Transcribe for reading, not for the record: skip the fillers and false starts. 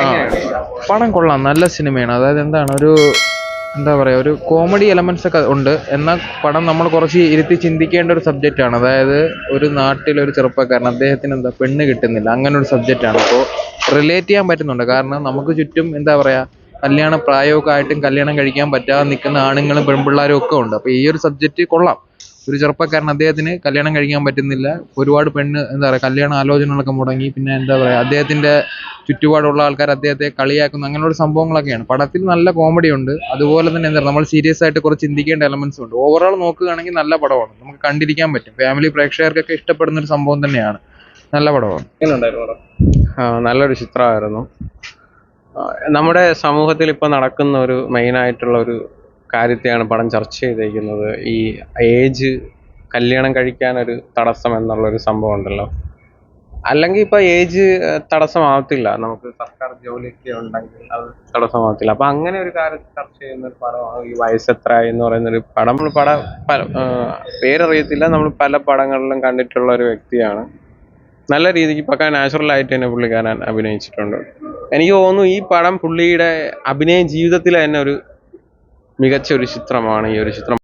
ആ പടം കൊള്ളാം, നല്ല സിനിമയാണ്. അതായത് എന്താണ് എന്താ പറയുക, ഒരു കോമഡി എലമെന്റ്സ് ഒക്കെ ഉണ്ട്. എന്നാൽ പടം നമ്മൾ കുറച്ച് ഇരുത്തി ചിന്തിക്കേണ്ട ഒരു സബ്ജക്റ്റാണ്. അതായത് ഒരു നാട്ടിലൊരു ചെറുപ്പക്കാരൻ, അദ്ദേഹത്തിന് എന്താ പെണ്ണ് കിട്ടുന്നില്ല, അങ്ങനെ ഒരു സബ്ജക്റ്റാണ്. അപ്പോൾ റിലേറ്റ് ചെയ്യാൻ പറ്റുന്നുണ്ട്. കാരണം നമുക്ക് ചുറ്റും എന്താ പറയുക, കല്യാണ പ്രായമൊക്കെ ആയിട്ടും കല്യാണം കഴിക്കാൻ പറ്റാതെ നിൽക്കുന്ന ആണുങ്ങളും പെൺപിള്ളേരും ഒക്കെ ഉണ്ട്. അപ്പോൾ ഈ ഒരു സബ്ജക്റ്റ് കൊള്ളാം. ഒരു ചെറുപ്പക്കാരൻ, അദ്ദേഹത്തിന് കല്യാണം കഴിക്കാൻ പറ്റുന്നില്ല, ഒരുപാട് എന്താ പറയുക, കല്യാണ ആലോചനകളൊക്കെ മുടങ്ങി. പിന്നെ എന്താ പറയുക, അദ്ദേഹത്തിന്റെ ചുറ്റുപാടുള്ള ആൾക്കാർ അദ്ദേഹത്തെ കളിയാക്കുന്നു, അങ്ങനെയുള്ള സംഭവങ്ങളൊക്കെയാണ്. പടത്തിൽ നല്ല കോമഡി ഉണ്ട്. അതുപോലെ തന്നെ എന്താ, നമ്മൾ സീരിയസ് ആയിട്ട് കുറച്ച് ചിന്തിക്കേണ്ട എലമെന്റ്സ് ഉണ്ട്. ഓവറോൾ നോക്കുകയാണെങ്കിൽ നല്ല പടമാണ്, നമുക്ക് കണ്ടിരിക്കാൻ പറ്റും. ഫാമിലി പ്രേക്ഷകർക്കൊക്കെ ഇഷ്ടപ്പെടുന്ന ഒരു സംഭവം തന്നെയാണ്. നല്ല പടമാണ്. നല്ലൊരു ചിത്രമായിരുന്നു. നമ്മുടെ സമൂഹത്തിൽ ഇപ്പോൾ നടക്കുന്ന ഒരു മെയിനായിട്ടുള്ള ഒരു കാര്യത്തെയാണ് പടം ചർച്ച ചെയ്തിരിക്കുന്നത്. ഈ ഏജ്, കല്യാണം കഴിക്കാനൊരു തടസ്സം എന്നുള്ളൊരു സംഭവം ഉണ്ടല്ലോ. അല്ലെങ്കിൽ ഇപ്പോൾ ഏജ് തടസ്സമാവത്തില്ല, നമുക്ക് സർക്കാർ ജോലിയൊക്കെ ഉണ്ടെങ്കിൽ അത് തടസ്സമാവത്തില്ല. അപ്പം അങ്ങനെ ഒരു കാര്യത്തിൽ ചർച്ച ചെയ്യുന്ന ഒരു പടമാണ് ഈ വയസ്സെത്രയായി എന്ന് പറയുന്നൊരു പടം. നമ്മൾ പേരറിയത്തില്ല, നമ്മൾ പല പടങ്ങളിലും കണ്ടിട്ടുള്ള ഒരു വ്യക്തിയാണ്. നല്ല രീതിക്ക് പക്കാ നാച്ചുറലായിട്ട് തന്നെ പുള്ളിക്കാരൻ അഭിനയിച്ചിട്ടുണ്ട്. എനിക്ക് തോന്നുന്നു ഈ പടം പുള്ളിയുടെ അഭിനയ ജീവിതത്തിലെ തന്നെ ഒരു മികച്ച ഒരു ചിത്രമാണ് ഈ ഒരു ചിത്രം.